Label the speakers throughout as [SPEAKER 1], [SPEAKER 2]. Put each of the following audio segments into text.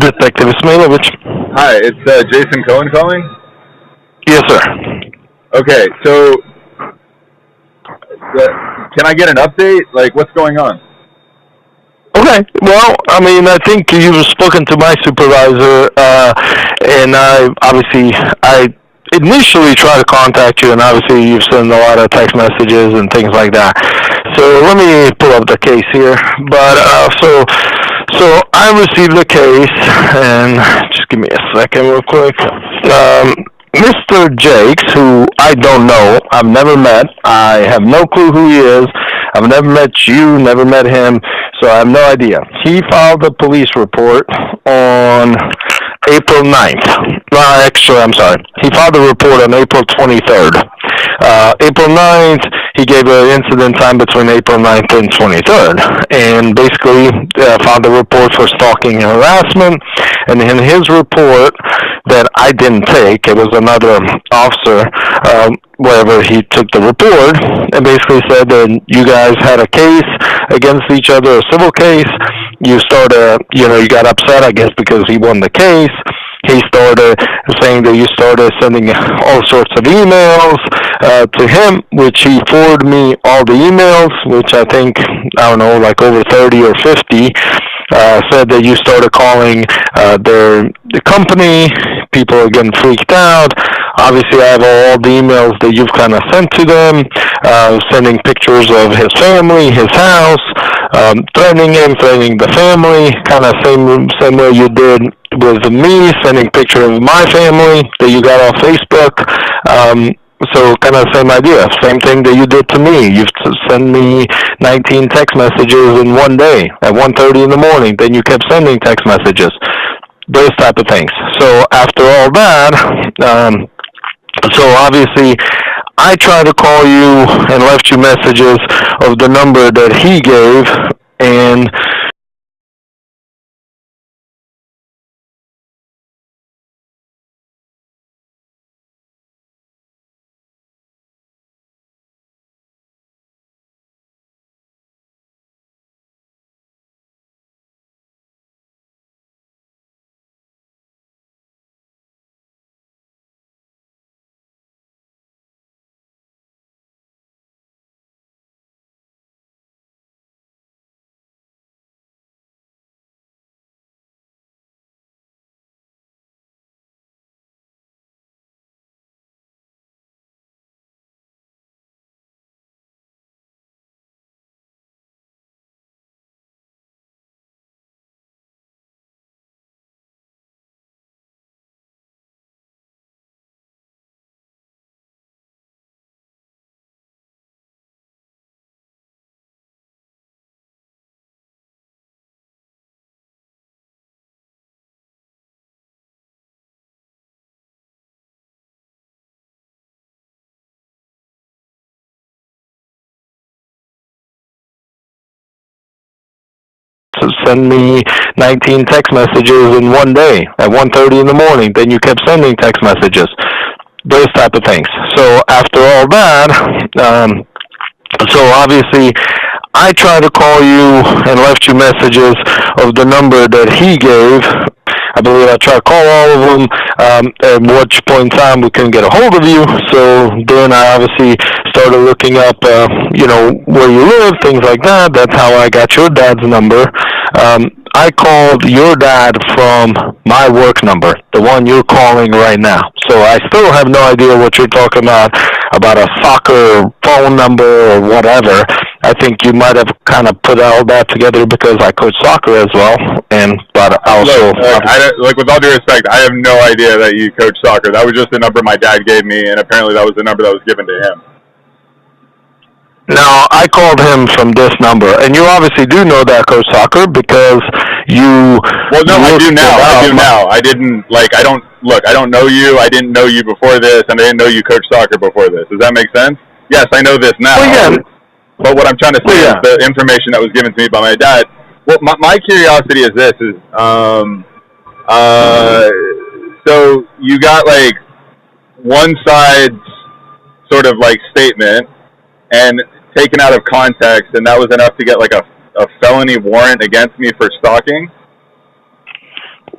[SPEAKER 1] Detective Ismailovich.
[SPEAKER 2] Hi, it's Jason Cohen calling.
[SPEAKER 1] Yes, sir.
[SPEAKER 2] Okay, so can I get an update? Like, what's going on?
[SPEAKER 1] Okay. Well, I mean, I think you've spoken to my supervisor, and I initially tried to contact you, and obviously you've sent a lot of text messages and things like that. So let me pull up the case here. But so I received the case, and just give me a second real quick. Mr. Jakes, who I don't know, I've never met, I have no clue who he is, I've never met you, never met him, so I have no idea. He filed a police report on April 9th. Actually, I'm sorry. He filed a report on April 23rd. April 9th, he gave an incident time between April 9th and 23rd, and basically filed a report for stalking and harassment. And in his report that I didn't take, it was another officer, wherever he took the report, and basically said that you guys had a case against each other, a civil case. You got upset, I guess, because he won the case. He started saying that you started sending all sorts of emails to him, which he forwarded me all the emails, which I think, I don't know, like over 30 or 50, said that you started calling the company. People are getting freaked out. Obviously, I have all the emails that you've kind of sent to them, sending pictures of his family, his house, threatening him, threatening the family, kind of same way you did with me, sending pictures of my family that you got off Facebook. So kind of same idea, same thing that you did to me. You've sent me 19 text messages in one day at 1:30 in the morning. Then you kept sending text messages, those type of things. So after all that, so obviously I tried to call you and left you messages of the number that he gave, and send me 19 text messages in one day at 1:30 in the morning. Then you kept sending text messages, those type of things. So after all that, so obviously I tried to call you and left you messages of the number that he gave. I believe I tried to call all of them, at which point in time we couldn't get a hold of you. So then I obviously started looking up, where you live, things like that. That's how I got your dad's number. I called your dad from my work number, the one you're calling right now. So I still have no idea what you're talking about a soccer phone number or whatever. I think you might have kind of put all that together because I coach soccer as well, but also...
[SPEAKER 2] Look, with all due respect, I have no idea that you coach soccer. That was just the number my dad gave me, and apparently that was the number that was given to him.
[SPEAKER 1] Now, I called him from this number, and you obviously do know that I coach soccer because you...
[SPEAKER 2] Well, no, I do now. I don't know you. I didn't know you before this, and I didn't know you coached soccer before this. Does that make sense? Yes, I know this now.
[SPEAKER 1] Well, yeah.
[SPEAKER 2] But what I'm trying to say is the information that was given to me by my dad. Well, my curiosity is this: so you got like one side's sort of like statement and taken out of context, and that was enough to get like a felony warrant against me for stalking.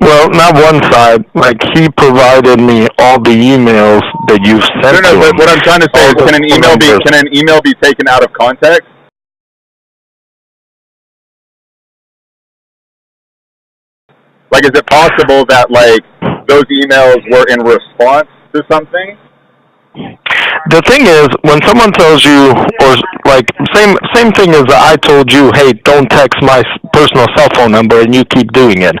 [SPEAKER 1] Well, not one side. Like, he provided me all the emails that you've sent to
[SPEAKER 2] but
[SPEAKER 1] him.
[SPEAKER 2] what I'm trying to say is, can an email be taken out of context? Like, is it possible that, like, those emails were in response to something?
[SPEAKER 1] The thing is, when someone tells you, or like same thing as I told you, hey, don't text my personal cell phone number, and you keep doing it.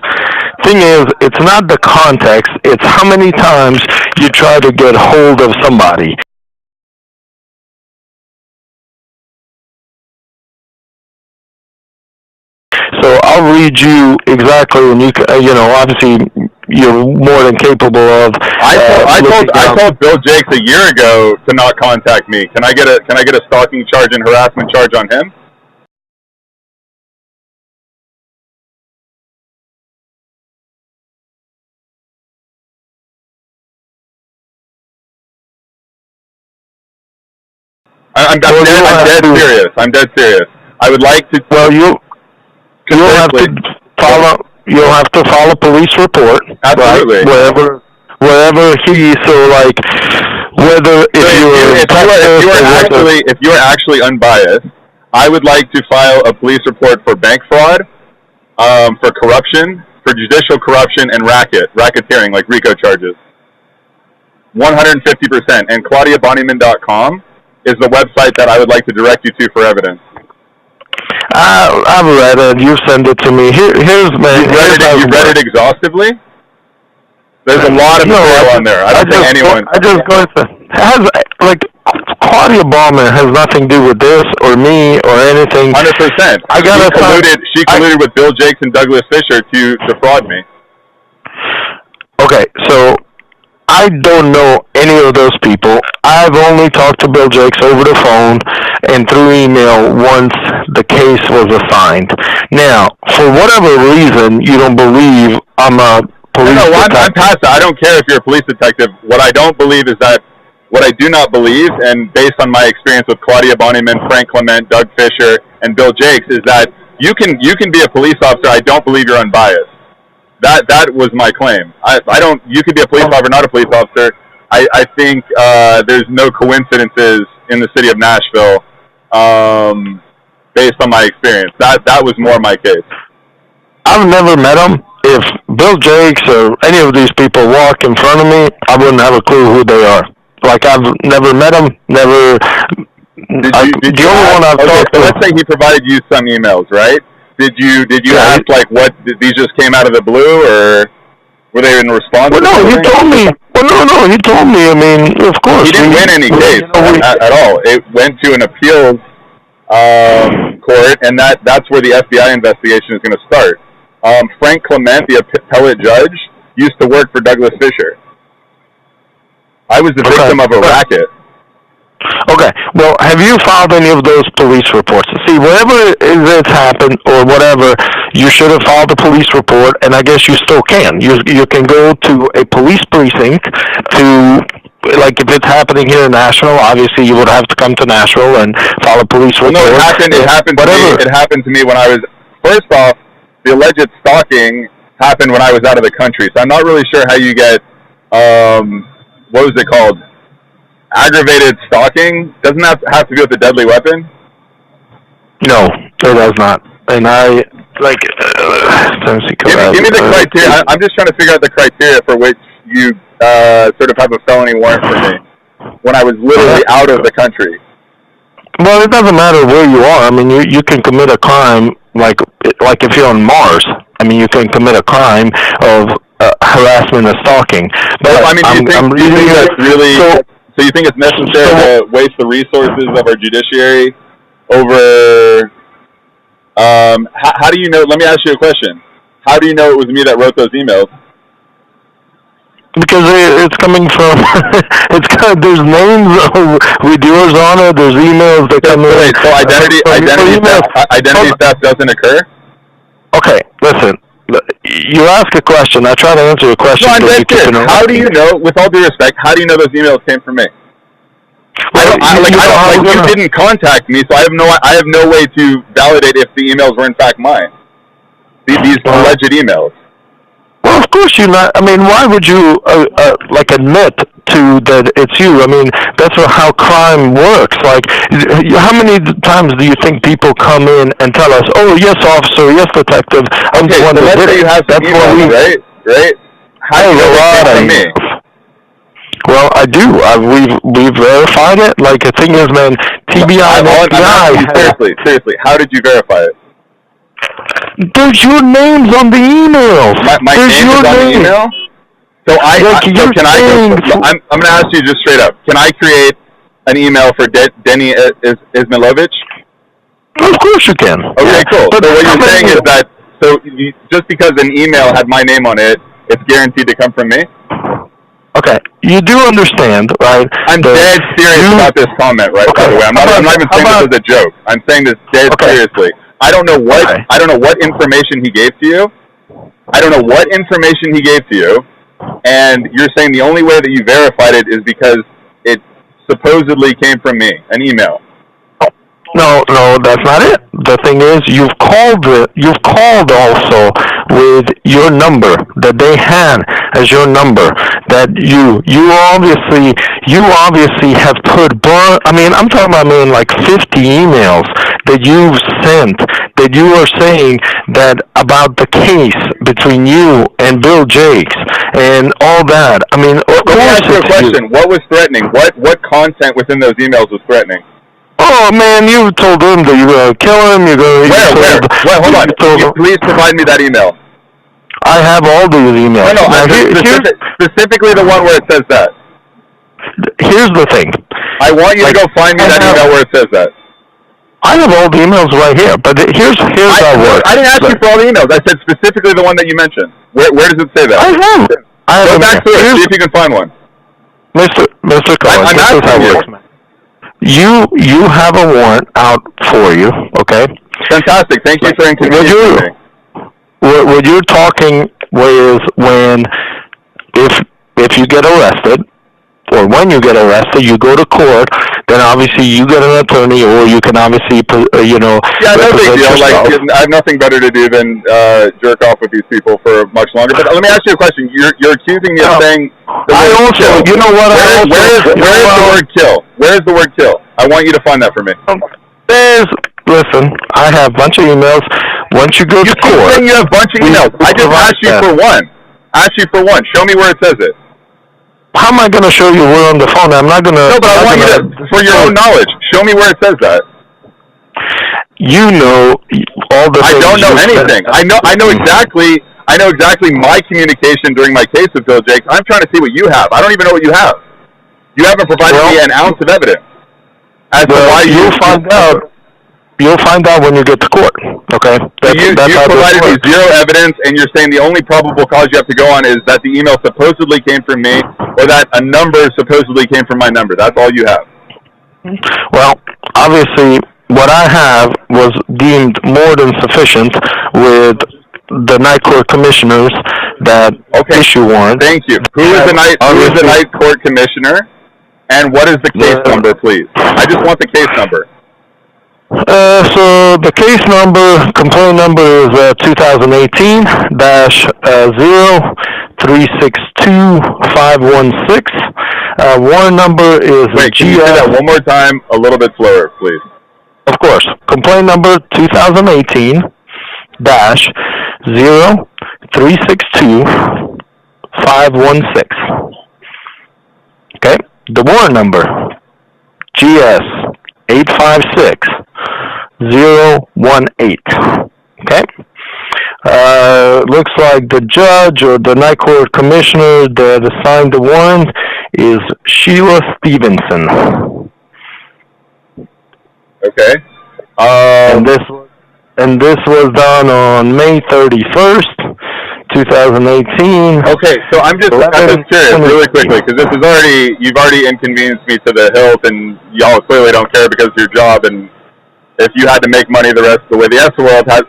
[SPEAKER 1] Thing is, it's not the context; it's how many times you try to get hold of somebody. So I'll read you exactly, and obviously you're more than capable of.
[SPEAKER 2] I told Bill Jakes a year ago to not contact me. Can I get a stalking charge and harassment charge on him? I'm dead serious. I'm dead serious. I would like to.
[SPEAKER 1] Well, you'll have to follow. You'll have to file a police report.
[SPEAKER 2] Absolutely.
[SPEAKER 1] Right? Wherever like whether
[SPEAKER 2] if you are actually unbiased, I would like to file a police report for bank fraud, for corruption, for judicial corruption, and racketeering, like RICO charges. 150%. And ClaudiaBonnyman.com is the website that I would like to direct you to for evidence.
[SPEAKER 1] I've read it. You send it to me. Here's man.
[SPEAKER 2] You read it exhaustively? There's a lot of material on there. I don't think anyone.
[SPEAKER 1] I just go to Claudia Ballman has nothing to do with this or me or anything.
[SPEAKER 2] 100%. She colluded with Bill Jakes and Douglas Fisher to defraud me.
[SPEAKER 1] Okay, so I don't know any of those people. I've only talked to Bill Jakes over the phone and through email once the case was assigned. Now, for whatever reason, you don't believe I'm a police detective.
[SPEAKER 2] I'm past that. I don't care if you're a police detective. What I do not believe, and based on my experience with Claudia Bonnyman, Frank Clement, Doug Fisher, and Bill Jakes, is that you can be a police officer. I don't believe you're unbiased. That was my claim. You could be a police officer, not a police officer. I think there's no coincidences in the city of Nashville, based on my experience. That was more my case.
[SPEAKER 1] I've never met him. If Bill Jakes or any of these people walk in front of me, I wouldn't have a clue who they are. Like, I've never met him, never. The only one I've talked to.
[SPEAKER 2] Let's say he provided you some emails, right? Did you ask, like, what, these just came out of the blue, or were they in response?
[SPEAKER 1] Well, no, he told me. Well, no, he told me. I mean, of course.
[SPEAKER 2] He didn't win any case at all. It went to an appeals court, and that's where the FBI investigation is going to start. Frank Clement, the appellate judge, used to work for Douglas Fisher. I was the victim of a racket.
[SPEAKER 1] Okay. Well, have you filed any of those police reports? See, whatever it's happened or whatever, you should have filed a police report, and I guess you still can. You can go to a police precinct to, like, if it's happening here in Nashville, obviously you would have to come to Nashville and file a police report.
[SPEAKER 2] No, it happened to me when I was, first off, the alleged stalking happened when I was out of the country, so I'm not really sure how you get, what was it called? Aggravated stalking. Doesn't that have to do with a deadly weapon?
[SPEAKER 1] No, it does not. And I, like,
[SPEAKER 2] give me the criteria. I'm just trying to figure out the criteria for which you sort of have a felony warrant for me when I was literally out of the country.
[SPEAKER 1] Well, it doesn't matter where you are. I mean, you can commit a crime, like if you're on Mars. I mean, you can commit a crime of harassment and stalking. But
[SPEAKER 2] well, I mean, so you think it's necessary to waste the resources of our judiciary over? How do you know? Let me ask you a question. How do you know it was me that wrote those emails?
[SPEAKER 1] Because it's coming from, there's names with yours on it. There's emails that come in.
[SPEAKER 2] So identity theft doesn't occur?
[SPEAKER 1] Okay, listen. You ask a question. I try to answer your question.
[SPEAKER 2] No, I'm dead serious. How do you know, with all due respect, how do you know those emails came from me?
[SPEAKER 1] Well,
[SPEAKER 2] you didn't contact me, so I have no way to validate if the emails were in fact mine. These alleged emails.
[SPEAKER 1] Well, Well, of course you're not. I mean, why would you like admit to that it's you? I mean, that's how crime works. Like, how many times do you think people come in and tell us, "Oh, yes, officer, yes, detective, I'm the one
[SPEAKER 2] so
[SPEAKER 1] that
[SPEAKER 2] let's
[SPEAKER 1] did
[SPEAKER 2] say
[SPEAKER 1] it."
[SPEAKER 2] you have some emails, right? How do you know it came from me?
[SPEAKER 1] Well, I do. We've verified it. Like, the thing is, man, TBI and FBI.
[SPEAKER 2] Seriously, how did you verify it?
[SPEAKER 1] There's your names on the emails.
[SPEAKER 2] My name is on the email? So I'm going to ask you just straight up. Can I create an email for Deni Ismailovich?
[SPEAKER 1] Of course you can.
[SPEAKER 2] Okay, cool. But so what you're saying is that just because an email had my name on it, it's guaranteed to come from me?
[SPEAKER 1] Okay, you do understand, right?
[SPEAKER 2] I'm dead serious about this comment, right? Okay. By the way, I'm not even saying this as a joke. I'm saying this dead seriously. I don't know what information he gave to you. I don't know what information he gave to you, and you're saying the only way that you verified it is because it supposedly came from me, an email.
[SPEAKER 1] No, that's not it. The thing is, you've called also with your number that they had as your number. That you obviously have put. I mean, I'm talking about like 50 emails that you've sent that you are saying that about the case between you and Bill Jakes and all that. I mean,
[SPEAKER 2] let me ask you a question. What was threatening? What content within those emails was threatening?
[SPEAKER 1] Oh man, you told him that you were going to kill him. Where?
[SPEAKER 2] Wait, hold on. Can you please provide me that email?
[SPEAKER 1] I have all these emails.
[SPEAKER 2] No, specifically the one where it says that.
[SPEAKER 1] Here's the thing.
[SPEAKER 2] I want you to go find me that email where it says that.
[SPEAKER 1] I have all the emails right here, but here's how it works.
[SPEAKER 2] I didn't ask you for all the emails. I said specifically the one that you mentioned. Where does it say that?
[SPEAKER 1] I have.
[SPEAKER 2] Go back to it. See if you can find one.
[SPEAKER 1] Mr. Cohen,
[SPEAKER 2] I'm asking you.
[SPEAKER 1] You have a warrant out for you, okay?
[SPEAKER 2] Fantastic. Thank you for inconveniencing me.
[SPEAKER 1] What you're talking is when if you get arrested, or when you get arrested, you go to court, then obviously you get an attorney, or you can obviously,
[SPEAKER 2] Yeah, no big deal. Like, I have nothing better to do than jerk off with these people for much longer. But let me ask you a question. You're accusing me of saying the word kill.
[SPEAKER 1] You know what?
[SPEAKER 2] Where is the word kill? Where is the word kill? I want you to find that for me.
[SPEAKER 1] Listen, I have a bunch of emails. Once you go to court...
[SPEAKER 2] You're saying you have a bunch of emails. I just asked you for one. Show me where it says it.
[SPEAKER 1] How am I going to show you? We're on the phone. I'm not going to...
[SPEAKER 2] No, but I want you to, for your own knowledge, show me where it says that.
[SPEAKER 1] You know all the things...
[SPEAKER 2] I don't know anything. I know exactly my communication during my case with Bill Jakes. I'm trying to see what you have. I don't even know what you have. You haven't provided me an ounce of evidence. As to why you'll find out. You'll find out when you get to court. Okay. You provided me zero evidence, and you're saying the only probable cause you have to go on is that the email supposedly came from me, or that a number supposedly came from my number. That's all you have.
[SPEAKER 1] Well, obviously, what I have was deemed more than sufficient with the night court commissioners that issue warrants.
[SPEAKER 2] Thank you. Who is the night court commissioner? And what is the case number, please? I just want the case number.
[SPEAKER 1] So the case number, complaint number is 2018-0362516. Warrant number is
[SPEAKER 2] Wait, can you say that one more time, a little bit slower, please?
[SPEAKER 1] Of course. Complaint number 2018-0362516. Okay. The warrant number, GS 856018. Okay. Looks like the judge or the night court commissioner that assigned the warrant is Sheila Stevenson.
[SPEAKER 2] Okay.
[SPEAKER 1] And this was done on May 31st, 2018.
[SPEAKER 2] Okay, so I'm just curious really quickly, because you've already inconvenienced me to the hilt, and y'all clearly don't care because of your job, and if you had to make money the rest of the way the rest of the world had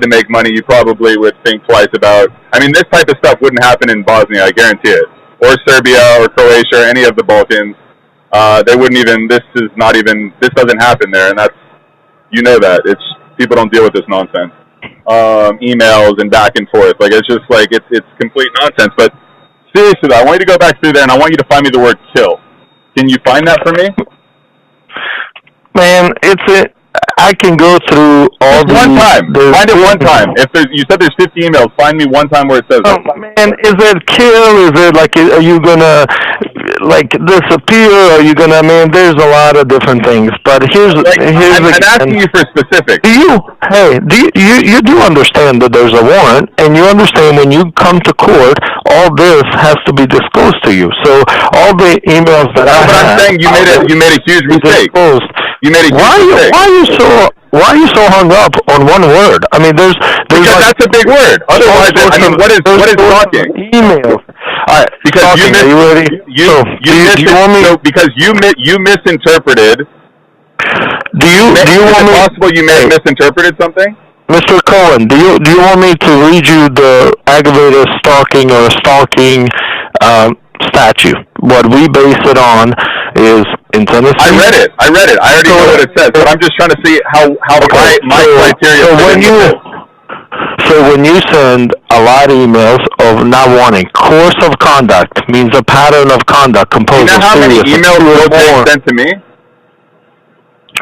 [SPEAKER 2] to make money, you probably would think twice about, I mean, this type of stuff wouldn't happen in Bosnia, I guarantee it, or Serbia, or Croatia, or any of the Balkans. They wouldn't even, this doesn't happen there, and that's, you know that. People don't deal with this nonsense. emails and back and forth. Like, it's just like, it's complete nonsense. But seriously, though, I want you to go back through there, and I want you to find me the word kill. Can you find that for me?
[SPEAKER 1] Man, I can go through all
[SPEAKER 2] just one time. Find it one time. You said there's 50 emails, find me one time where it says that.
[SPEAKER 1] Man, is it kill? Is it like, are you gonna like disappear? Are you gonna? Man, there's a lot of different things. But I'm
[SPEAKER 2] asking you for specifics.
[SPEAKER 1] Do you do understand that there's a warrant, and you understand when you come to court, all this has to be disclosed to you. So all the emails that
[SPEAKER 2] I'm saying you made a huge mistake. You made a huge mistake.
[SPEAKER 1] Why are you so hung up on one word? I mean, there's
[SPEAKER 2] because
[SPEAKER 1] like,
[SPEAKER 2] that's a big word. Otherwise, I mean, what is talking?
[SPEAKER 1] Emails. All right,
[SPEAKER 2] because
[SPEAKER 1] talking, are you ready?
[SPEAKER 2] Because you misinterpreted.
[SPEAKER 1] Do you want me?
[SPEAKER 2] Is it possible you may have misinterpreted something?
[SPEAKER 1] Mr. Cohen, do you want me to read you the aggravated stalking or stalking statute? What we base it on is in Tennessee.
[SPEAKER 2] I read it. I already know what it says, but I'm just trying to see how my criteria.
[SPEAKER 1] So when you send a lot of emails of not wanting, course of conduct means a pattern of conduct composed of
[SPEAKER 2] how many emails Bill Jake sent to me?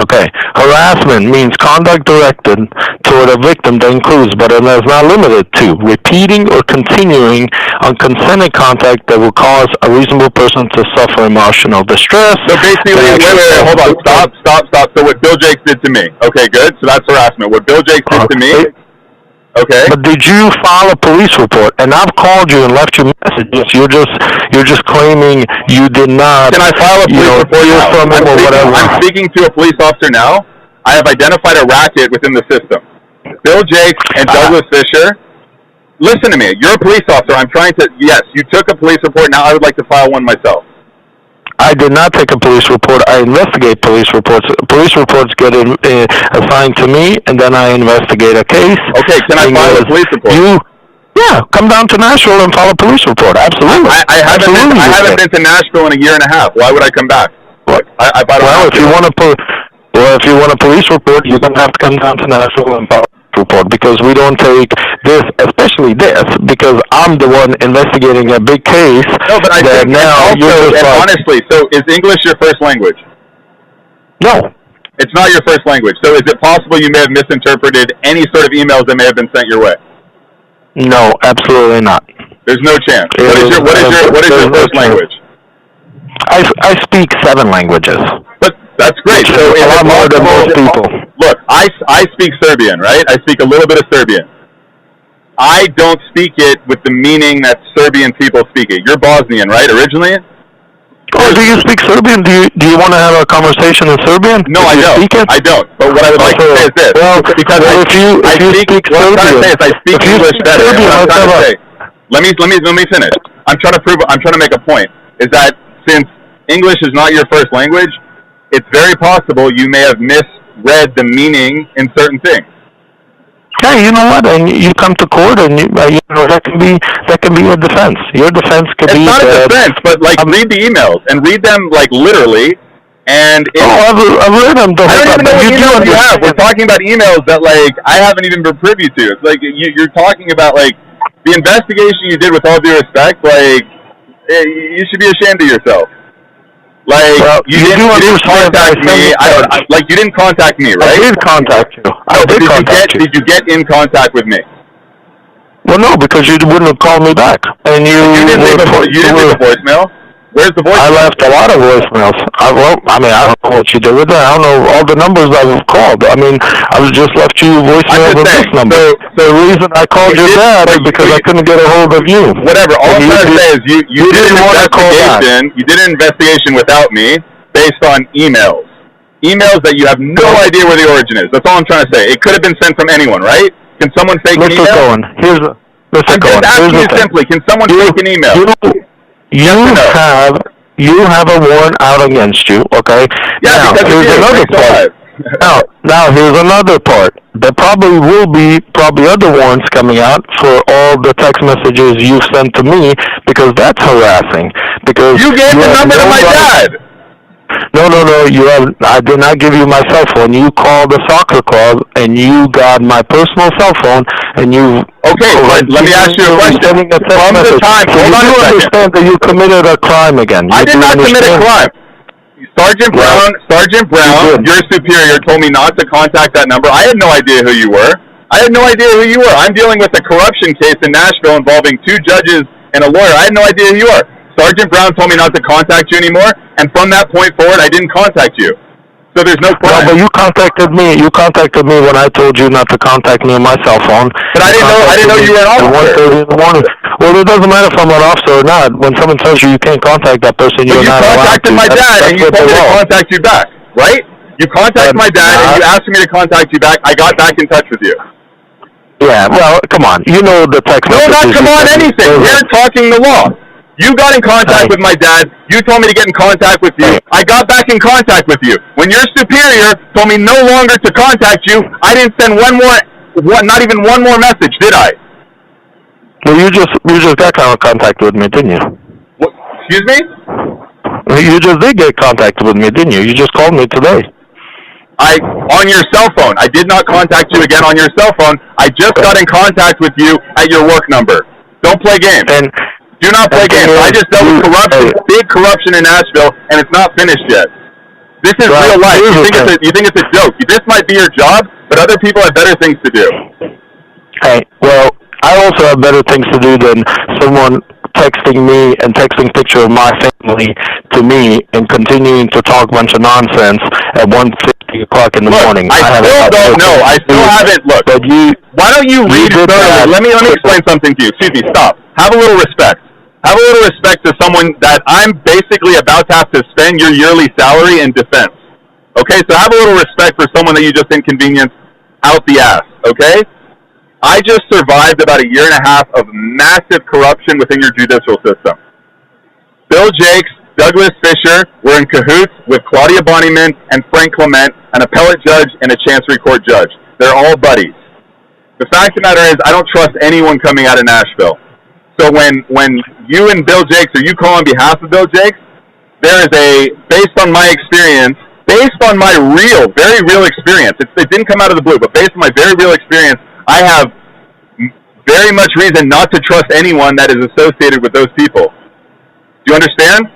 [SPEAKER 1] Okay. Harassment means conduct directed toward a victim that includes, but is not limited to, repeating or continuing unconsented contact that will cause a reasonable person to suffer emotional distress.
[SPEAKER 2] So basically, wait, hold on. Stop. So what Bill Jakes did to me. Okay, good. So that's harassment. What Bill Jakes did to me. Okay.
[SPEAKER 1] But did you file a police report? And I've called you and left you messages. You're just claiming you did not.
[SPEAKER 2] Can I file a police report now?
[SPEAKER 1] From him or whatever.
[SPEAKER 2] I'm speaking to a police officer now. I have identified a racket within the system. Bill Jakes and Douglas Fisher. Listen to me. You're a police officer. Yes, you took a police report. Now I would like to file one myself.
[SPEAKER 1] I did not take a police report. I investigate police reports. Police reports get assigned to me, and then I investigate a case.
[SPEAKER 2] Okay, can I file a police report?
[SPEAKER 1] Come down to Nashville and file a police report. Absolutely.
[SPEAKER 2] I haven't been to Nashville in a year and a half. Why would I come back?
[SPEAKER 1] If you want a police report, you're going to have to come down to Nashville and file a report, because we don't take this, especially this, because I'm the one investigating a big case.
[SPEAKER 2] No, but I think honestly, so is English your first language?
[SPEAKER 1] No.
[SPEAKER 2] It's not your first language. So is it possible you may have misinterpreted any sort of emails that may have been sent your way?
[SPEAKER 1] No, absolutely not.
[SPEAKER 2] There's no chance. What is your first language?
[SPEAKER 1] I speak 7 languages.
[SPEAKER 2] But that's great. So
[SPEAKER 1] a lot more than most people.
[SPEAKER 2] Look, I speak Serbian, right? I speak a little bit of Serbian. I don't speak it with the meaning that Serbian people speak it. You're Bosnian, right, originally?
[SPEAKER 1] Oh, do you speak Serbian? Do you want to have a conversation in Serbian?
[SPEAKER 2] No, I don't. I don't. But what I would like to say is this. Because I speak English better. Let me finish. I'm trying to make a point. Is that since English is not your first language, it's very possible you may have misread the meaning in certain things.
[SPEAKER 1] Yeah, you know what? And you come to court, and that can be a defense. Your defense could be.
[SPEAKER 2] It's not a defense, but read the emails and read them literally. And
[SPEAKER 1] I've read them.
[SPEAKER 2] I don't even know what emails you have. We're talking about emails that I haven't even been privy to. It's you're talking about the investigation you did. With all due respect, you should be ashamed of yourself. You didn't contact me. You didn't contact me, right?
[SPEAKER 1] I did contact you.
[SPEAKER 2] Did you get in contact with me?
[SPEAKER 1] Well, no, because you wouldn't have called me back, and you didn't leave
[SPEAKER 2] a voicemail. Where's the voicemail?
[SPEAKER 1] I left a lot of voicemails. I don't know what you did with that. I don't know all the numbers I've called. I just left you voicemails with this number. The reason I called your dad is because I couldn't get a hold of you.
[SPEAKER 2] Whatever. All I'm trying to say is you did an investigation without me based on emails. Emails that you have no idea where the origin is. That's all I'm trying to say. It could have been sent from anyone, right? Can someone fake an email?
[SPEAKER 1] Cohen,
[SPEAKER 2] I'm just asking you simply, can someone fake an email?
[SPEAKER 1] You have a warrant out against you, okay?
[SPEAKER 2] Yeah,
[SPEAKER 1] now, here's another part. Now, here's another part. There probably will be other warrants coming out for all the text messages you sent to me, because that's harassing. Because
[SPEAKER 2] you gave the number to my dad.
[SPEAKER 1] No. I did not give you my cell phone. You called the soccer club, and you got my personal cell phone, and you.
[SPEAKER 2] Okay, but let me ask you a question. From the time, hold on a second.
[SPEAKER 1] Understand that you committed a crime again.
[SPEAKER 2] I did not commit a crime. Sergeant Brown, your superior, told me not to contact that number. I had no idea who you were. I'm dealing with a corruption case in Nashville involving 2 judges and a lawyer. I had no idea who you are. Sergeant Brown told me not to contact you anymore, and from that point forward, I didn't contact you. So there's no crime.
[SPEAKER 1] No, but you contacted me. You contacted me when I told you not to contact me on my cell phone.
[SPEAKER 2] But I didn't know you were an officer.
[SPEAKER 1] 1:30 in the morning. Well, it doesn't matter if I'm an officer or not. When someone tells you can't contact that person, you're not allowed to.
[SPEAKER 2] But you contacted my dad, and you told me to contact you back, right? You contacted my dad, and you asked me to contact you back. I got back in touch with you.
[SPEAKER 1] Yeah, well, come on. You know the text messages.
[SPEAKER 2] No, not come on anything. We're talking the law. You got in contact with my dad. You told me to get in contact with you. I got back in contact with you. When your superior told me no longer to contact you, I didn't send not even one more message, did I?
[SPEAKER 1] Well, you just got contact with me, didn't you?
[SPEAKER 2] What, excuse me?
[SPEAKER 1] You just did get contact with me, didn't you? You just called me today.
[SPEAKER 2] On your cell phone. I did not contact you again on your cell phone. I just got in contact with you at your work number. Don't play games. Do not play games. I just dealt with corruption, big corruption in Nashville, and it's not finished yet. This is real life. You think it's a joke. This might be your job, but other people have better things to do.
[SPEAKER 1] Hey, well, I also have better things to do than someone texting me and texting picture of my family to me and continuing to talk a bunch of nonsense at 1:50 o'clock in the morning.
[SPEAKER 2] I still don't know. I still haven't. Look, but why don't you read thoroughly? Let me explain something to you. Excuse me. Stop. Have a little respect. Have a little respect to someone that I'm basically about to have to spend your yearly salary in defense. Okay? So have a little respect for someone that you just inconvenienced out the ass. Okay? I just survived about 1.5 years of massive corruption within your judicial system. Bill Jakes, Douglas Fisher were in cahoots with Claudia Bonnyman and Frank Clement, an appellate judge and a chancery court judge. They're all buddies. The fact of the matter is, I don't trust anyone coming out of Nashville. So when you and Bill Jakes, or you call on behalf of Bill Jakes, there is based on my experience, based on my very real experience, it didn't come out of the blue, but based on my very real experience, I have very much reason not to trust anyone that is associated with those people. Do you understand?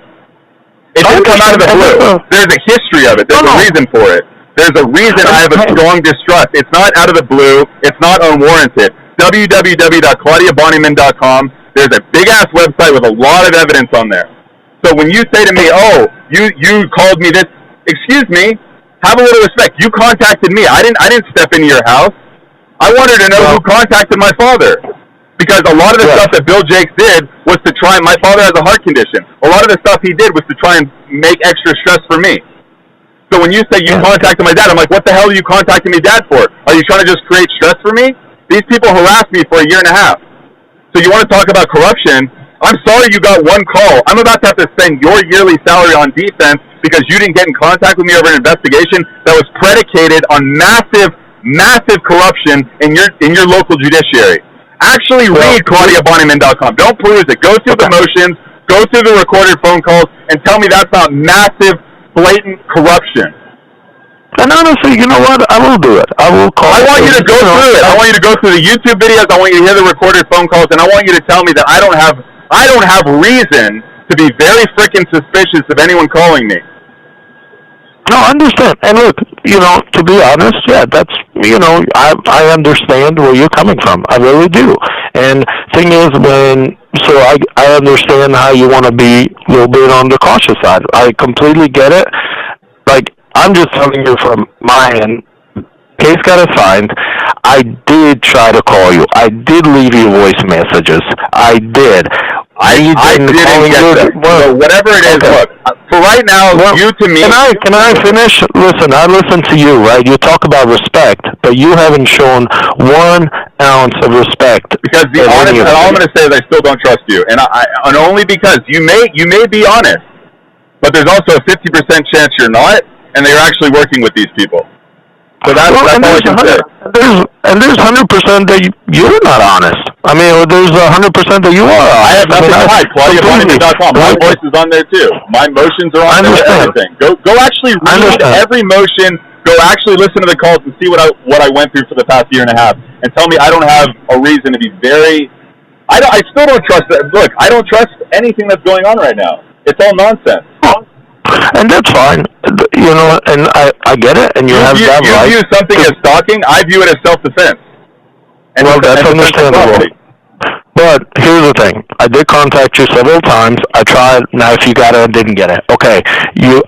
[SPEAKER 2] It didn't come out of the blue. There's a history of it. There's a reason for it. There's a reason I have a strong distrust. It's not out of the blue. It's not unwarranted. www.claudiabonnyman.com. There's a big-ass website with a lot of evidence on there. So when you say to me, oh, you called me this, excuse me, have a little respect. You contacted me. I didn't step into your house. I wanted to know who contacted my father. Because a lot of the stuff that Bill Jakes did was to try, my father has a heart condition. A lot of the stuff he did was to try and make extra stress for me. So when you say you contacted my dad, I'm like, what the hell are you contacting me dad for? Are you trying to just create stress for me? These people harassed me for 1.5 years. So you want to talk about corruption? I'm sorry you got one call. I'm about to have to spend your yearly salary on defense because you didn't get in contact with me over an investigation that was predicated on massive corruption in your local judiciary. Actually read ClaudiaBonnyman.com. Don't peruse it. Go through the motions, go through the recorded phone calls, and tell me that's not massive, blatant corruption.
[SPEAKER 1] And honestly, you know what? I will do it. I will call.
[SPEAKER 2] I want you to go through it. I want you to go through the YouTube videos. I want you to hear the recorded phone calls, and I want you to tell me that I don't have reason to be very freaking suspicious of anyone calling me.
[SPEAKER 1] No, I understand. And look, to be honest, that's, I understand where you're coming from. I really do. And thing is, I understand how you want to be a little bit on the cautious side. I completely get it. Like, I'm just telling you from my end, case got assigned. I did try to call you. I did leave you voice messages. I did. I didn't get that.
[SPEAKER 2] Well, whatever it is, look, for right now, you to me...
[SPEAKER 1] Can I finish? Listen, I listen to you, right? You talk about respect, but you haven't shown 1 ounce of respect.
[SPEAKER 2] Because all I'm going to say is I still don't trust you. And only because you may be honest, but there's also a 50% chance you're not, and that you're actually working with these people. So that's all I can say.
[SPEAKER 1] There's 100% that you're not honest. I mean, there's 100% that you are honest.
[SPEAKER 2] I have nothing to hide. ClaudiaBonnyman.com. My voice is on there too. My motions are on there. Everything. Go actually read every motion. Go actually listen to the calls and see what I went through for the past year and a half, and tell me I don't have a reason to be very. I still don't trust that. Look, I don't trust anything that's going on right now. It's all nonsense.
[SPEAKER 1] And that's fine, you know, and I get it, and you have that right.
[SPEAKER 2] You view something as stalking, I view it as self-defense.
[SPEAKER 1] Well, that's understandable. But here's the thing. I did contact you several times. I tried. Now, if you got it or didn't get it, okay.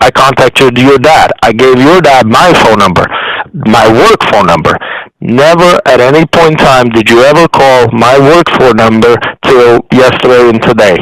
[SPEAKER 1] I contacted your dad. I gave your dad my phone number, my work phone number. Never at any point in time did you ever call my work phone number till yesterday and today.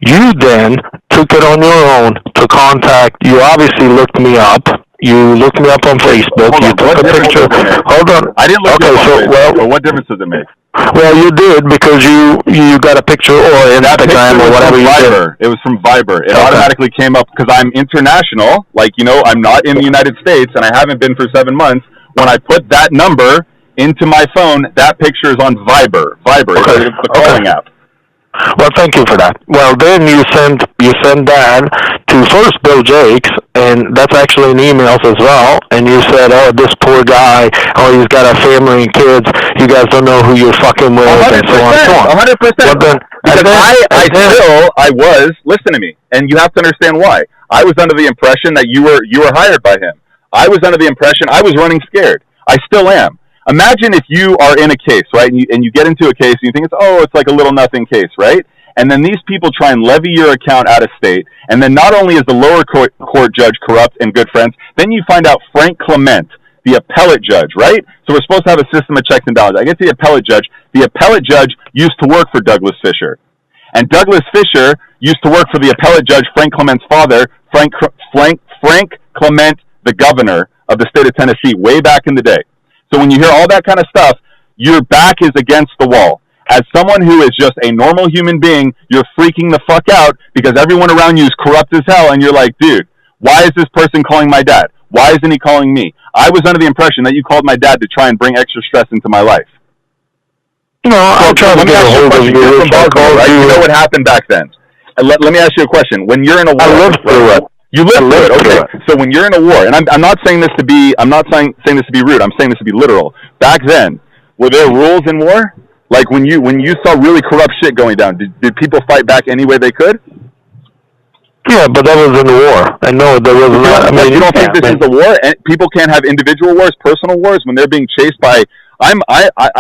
[SPEAKER 1] You then took it on your own to contact. You obviously looked me up. You looked me up on Facebook. You took a picture. Hold on.
[SPEAKER 2] I didn't look you up on Facebook. Well, what difference does it make?
[SPEAKER 1] Well, you did because you got a picture or Instagram or whatever you did.
[SPEAKER 2] It was from Viber. It automatically came up because I'm international. Like, you know, I'm not in the United States and I haven't been for 7 months. When I put that number into my phone, that picture is on Viber. Viber is the calling app.
[SPEAKER 1] Well, thank you for that. Well, then you send that to first Bill Jakes, and that's actually in emails as well. And you said, "Oh, this poor guy. Oh, he's got a family and kids. You guys don't know who you're fucking with, and so on and so on."
[SPEAKER 2] 100%. I was. Listen to me, and you have to understand why. I was under the impression that you were hired by him. I was under the impression I was running scared. I still am. Imagine if you are in a case, right, and you get into a case and you think it's like a little nothing case, right? And then these people try and levy your account out of state, and then not only is the lower court judge corrupt and good friends, then you find out Frank Clement, the appellate judge, right? So we're supposed to have a system of checks and balances. I get the appellate judge. The appellate judge used to work for Douglas Fisher. And Douglas Fisher used to work for the appellate judge, Frank Clement's father, Frank Clement, the governor of the state of Tennessee, way back in the day. So when you hear all that kind of stuff, your back is against the wall. As someone who is just a normal human being, you're freaking the fuck out because everyone around you is corrupt as hell, and you're like, dude, why is this person calling my dad? Why isn't he calling me? I was under the impression that you called my dad to try and bring extra stress into my life.
[SPEAKER 1] No, I'll try to get a hold of you.
[SPEAKER 2] You know what happened back then. Let me ask you a question. When you're in a war,
[SPEAKER 1] I lived through it.
[SPEAKER 2] You lived through it, okay. So when you're in a war, and I'm not saying this to be, saying this to be rude. I'm saying this to be literal. Back then, were there rules in war? Like when you saw really corrupt shit going down, did people fight back any way they could?
[SPEAKER 1] Yeah, but that was in the war. I know there was not. I mean,
[SPEAKER 2] you don't think this is a war? And people can't have individual wars, personal wars, when they're being chased by. I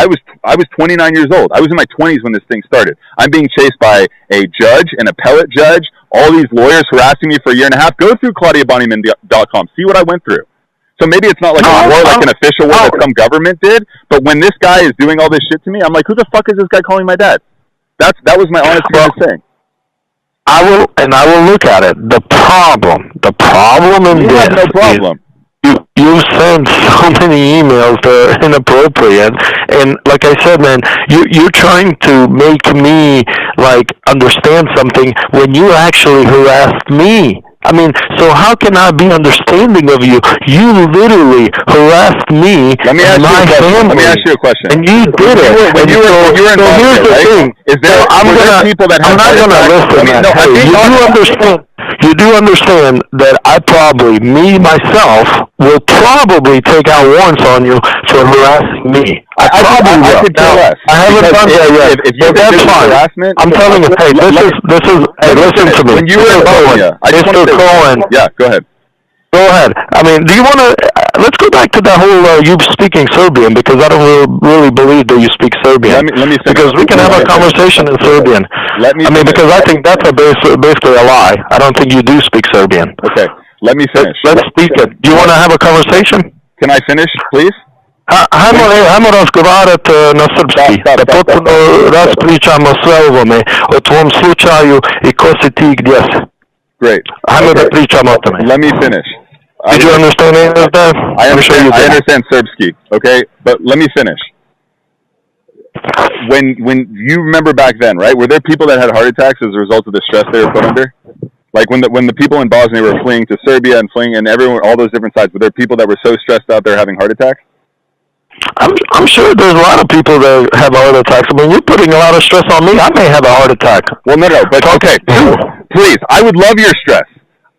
[SPEAKER 2] was 29 years old. I was in my 20s when this thing started. I'm being chased by a judge, an appellate judge, all these lawyers harassing me for a year and a half. Go through ClaudiaBonnyman.com. See what I went through. So maybe it's not like a war, like an official war that some government did. But when this guy is doing all this shit to me, I'm like, who the fuck is this guy calling my dad? That was my honest thing.
[SPEAKER 1] I will look at it. The problem in this
[SPEAKER 2] no problem.
[SPEAKER 1] You send so many emails that are inappropriate, and like I said, man, you're trying to make me like understand something when you actually harassed me. I mean, so how can I be understanding of you? You literally harassed me and my family.
[SPEAKER 2] Let me ask you a question.
[SPEAKER 1] And you did it.
[SPEAKER 2] When you were involved,
[SPEAKER 1] here's the thing.
[SPEAKER 2] Is there people that have...
[SPEAKER 1] I'm not going to listen, man. You do understand that me, myself, will probably take out warrants on you for harassing me. I probably will. I haven't done that yet. If that's fine. I'm telling you, hey, this is, hey, listen to me.
[SPEAKER 2] When you were involved,
[SPEAKER 1] Mr. Cohen.
[SPEAKER 2] Yeah, go ahead.
[SPEAKER 1] Go ahead. I mean, do you want to, let's go back to that whole, you speaking Serbian, because I don't really believe that you speak Serbian.
[SPEAKER 2] Let me finish.
[SPEAKER 1] Because we can have a conversation in Serbian. Because I think that's basically a lie. I don't think you do speak Serbian.
[SPEAKER 2] Okay, let me finish.
[SPEAKER 1] Let's speak it. Do you want to have a conversation?
[SPEAKER 2] Can I finish, please?
[SPEAKER 1] Hajmo razgovarati na srpski, da potpuno raspričamo sve o ovome, o tvom slučaju I ko si ti, gdje si.
[SPEAKER 2] Great.
[SPEAKER 1] Hajmo da pričamo o tome.
[SPEAKER 2] Let me finish.
[SPEAKER 1] Did you understand any of that?
[SPEAKER 2] I understand Serbski, okay? But let me finish. When you remember back then, right? Were there people that had heart attacks as a result of the stress they were put under? Like when the people in Bosnia were fleeing to Serbia and fleeing, and everyone, all those different sides, but there are people that were so stressed out they're having heart attacks.
[SPEAKER 1] I'm sure there's a lot of people that have heart attacks. I mean, you're putting a lot of stress on me. I may have a heart attack.
[SPEAKER 2] Well, no, but okay, please, I would love your stress.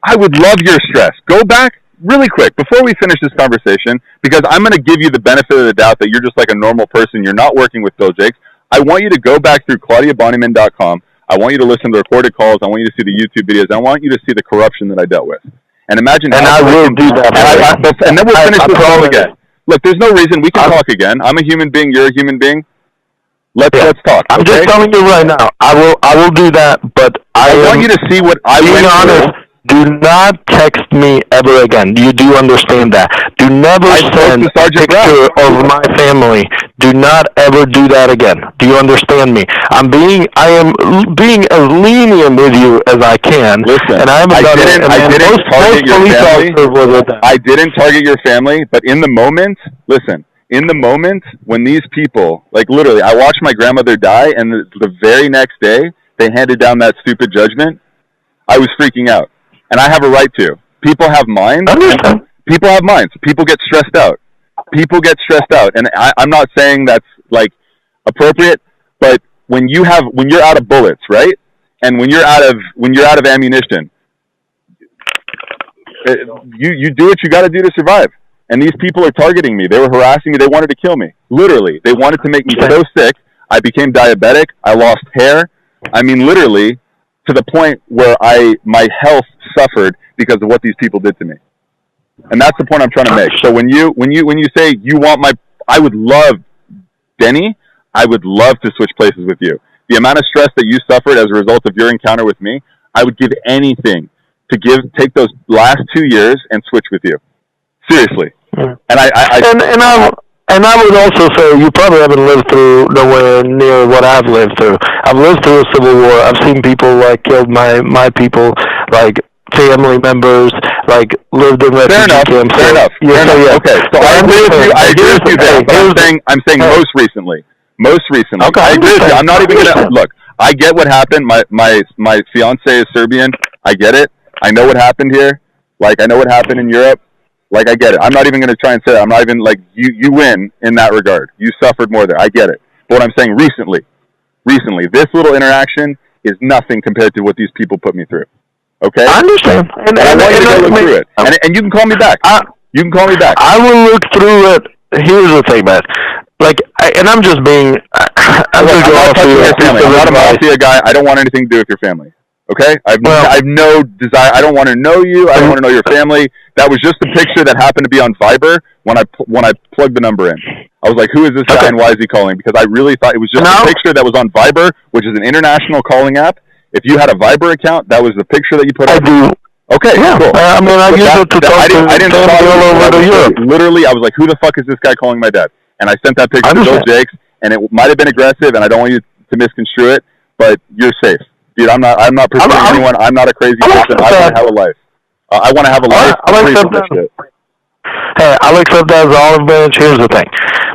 [SPEAKER 2] I would love your stress. Go back really quick before we finish this conversation, because I'm going to give you the benefit of the doubt that you're just like a normal person. You're not working with Bill Jakes. I want you to go back through ClaudiaBonnyman.com. I want you to listen to the recorded calls. I want you to see the YouTube videos. I want you to see the corruption that I dealt with. And imagine.
[SPEAKER 1] And I will do that.
[SPEAKER 2] And then we'll finish this call again. Look, there's no reason. We can talk again. I'm a human being. You're a human being. Let's talk.
[SPEAKER 1] I'm just telling you right now. I will do that, but I
[SPEAKER 2] want you to see what I went through.
[SPEAKER 1] Do not text me ever again. You do understand that. Do never send a picture of my family. Do not ever do that again. Do you understand me? I am being as lenient with you as I can.
[SPEAKER 2] Listen,
[SPEAKER 1] and I didn't target your family.
[SPEAKER 2] I didn't target your family, but in the moment, listen, in the moment when these people, like literally, I watched my grandmother die, and the very next day they handed down that stupid judgment, I was freaking out. And I have a right to. People have minds. People have minds. People get stressed out. And I'm not saying that's like appropriate, but when you're out of bullets, right? And when you're out of ammunition, you do what you got to do to survive. And these people are targeting me. They were harassing me. They wanted to kill me. Literally, they wanted to make me so sick. I became diabetic. I lost hair. I mean, literally, to the point where my health suffered because of what these people did to me. And that's the point I'm trying to make. So when you say you want I would love, Deni, I would love to switch places with you. The amount of stress that you suffered as a result of your encounter with me, I would give anything to take those last 2 years and switch with you. Seriously.
[SPEAKER 1] And I would also say you probably haven't lived through nowhere near what I've lived through. I've lived through a civil war. I've seen people like killed my people, like family members, like lived in refugee camps.
[SPEAKER 2] Fair enough. Okay, so I agree with you. I agree with you there. But I'm saying most recently. Okay, I agree with you. I'm not even gonna look. I get what happened. My fiance is Serbian. I get it. I know what happened here. Like I know what happened in Europe. Like, I get it. I'm not even going to try and say it. I'm not even, like, you win in that regard. You suffered more there. I get it. But what I'm saying recently, this little interaction is nothing compared to what these people put me through. Okay?
[SPEAKER 1] I understand.
[SPEAKER 2] And I want you to go look through it. And you can call me back. You can call me back.
[SPEAKER 1] I will look through it. Here's the thing, man. Like, I'm just being... I'm
[SPEAKER 2] not a mafia guy. I don't want anything to do with your family. Okay? I've no desire. I don't want to know you. I don't want to know your family. That was just a picture that happened to be on Viber when I plugged the number in. I was like, who is this guy and why is he calling? Because I really thought it was just a picture that was on Viber, which is an international calling app. If you had a Viber account, that was the picture that you put on.
[SPEAKER 1] I do.
[SPEAKER 2] Okay, cool.
[SPEAKER 1] I mean, I use it to talk to all over Europe.
[SPEAKER 2] Literally, I was like, who the fuck is this guy calling my dad? And I sent that picture to Bill Jakes, and it might have been aggressive, and I don't want you to misconstrue it, but you're safe. Dude, I'm not pursuing anyone. I'm not a crazy person. I want to have a life. I want to have a life free from this shit.
[SPEAKER 1] Hey, I'll accept that as olive branch. Here's the thing.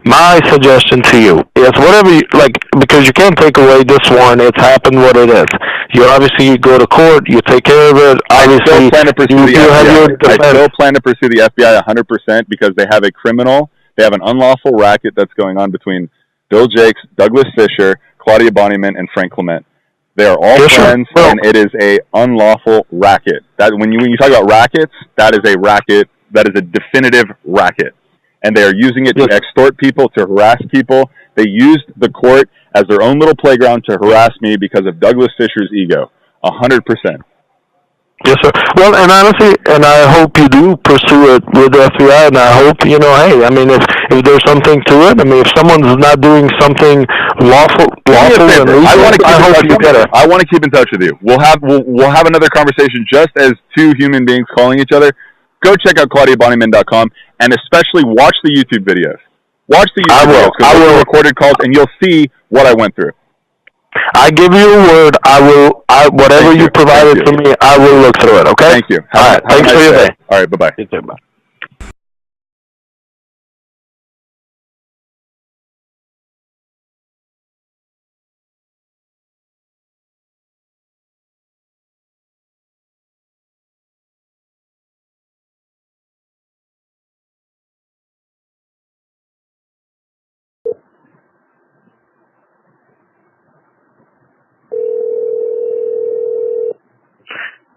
[SPEAKER 1] My suggestion to you is whatever you, like, because you can't take away this one. It's happened what it is. You obviously go to court. You take care of it. Obviously,
[SPEAKER 2] I still plan to pursue the FBI. I still plan to pursue the FBI 100% because they have an unlawful racket that's going on between Bill Jakes, Douglas Fisher, Claudia Bonnyman, and Frank Clement. They are all friends, and it is a unlawful racket. That when you talk about rackets, that is a racket. That is a definitive racket, and they are using it to extort people, to harass people. They used the court as their own little playground to harass me because of Douglas Fisher's ego. 100%.
[SPEAKER 1] Yes, sir. Well, and honestly, and I hope you do pursue it with the FBI, and I hope, hey, I mean, if there's something to it, I mean, if someone's not doing something lawful and legal, I hope you get it.
[SPEAKER 2] I want to keep in touch with you. We'll have another conversation just as two human beings calling each other. Go check out ClaudiaBonnyman.com, and especially watch the YouTube videos. Watch the YouTube videos, because I will recorded calls, and you'll see what I went through.
[SPEAKER 1] I give you a word. Whatever you provided to me, I will look through it. Okay.
[SPEAKER 2] Thank you.
[SPEAKER 1] All right. Thanks for your day.
[SPEAKER 2] All right. Bye-bye.
[SPEAKER 1] You too. Bye.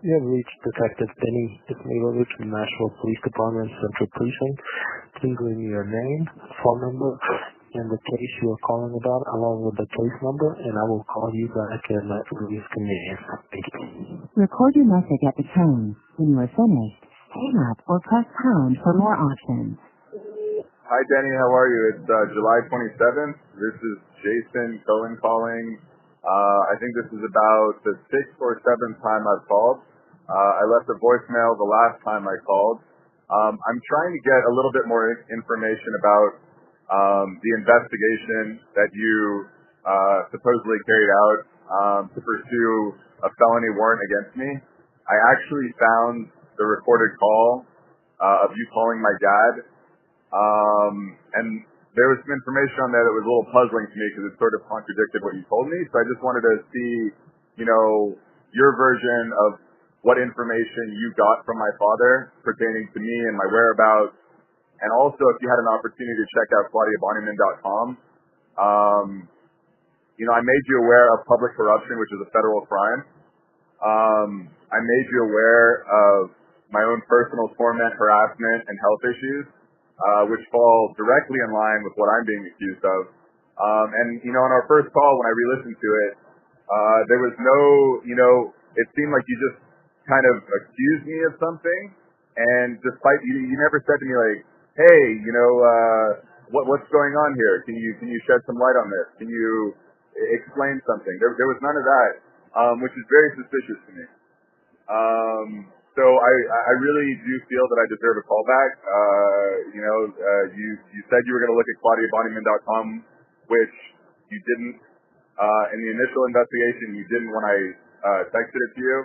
[SPEAKER 3] You have reached Detective Deni. It's me, Robert, from Nashville Police Department, Central Precinct. Please leave me your name, phone number, and the case you are calling about, along with the case number, and I will call you back at my earliest convenience. Thank you.
[SPEAKER 4] Record your message at the tone. When you are finished, hang up or press pound for more options.
[SPEAKER 2] Hi, Deni. How are you? It's July 27th. This is Jason Cohen calling. I think this is about the 6th or 7th time I've called. I left a voicemail the last time I called. I'm trying to get a little bit more information about the investigation that you supposedly carried out to pursue a felony warrant against me. I actually found the recorded call of you calling my dad, and there was some information on there that was a little puzzling to me because it sort of contradicted what you told me. So I just wanted to see, your version of what information you got from my father pertaining to me and my whereabouts. And also if you had an opportunity to check out ClaudiaBonnyman.com. I made you aware of public corruption, which is a federal crime. I made you aware of my own personal torment, harassment, and health issues, which fall directly in line with what I'm being accused of. On our first call, when I re-listened to it, there was no, it seemed like you just kind of accused me of something, and despite, you never said to me like, hey, what's going on here? Can you shed some light on this? Can you explain something? There was none of that, which is very suspicious to me. So I really do feel that I deserve a callback. You said you were going to look at ClaudiaBonnyman.com, which you didn't in the initial investigation. You didn't when I texted it to you.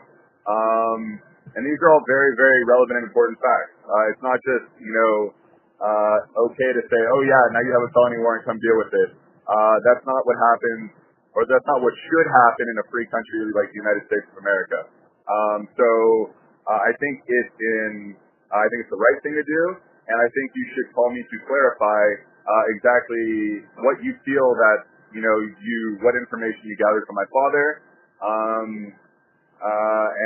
[SPEAKER 2] And these are all very, very relevant and important facts. It's not just, okay to say, oh yeah, now you have a felony warrant, come deal with it. That's not what happens, or that's not what should happen in a free country like the United States of America. I think it's the right thing to do, and I think you should call me to clarify exactly what you feel that, what information you gathered from my father,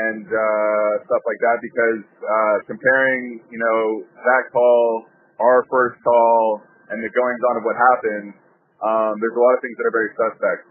[SPEAKER 2] and stuff like that, because comparing, that call, our first call, and the goings on of what happened, there's a lot of things that are very suspect.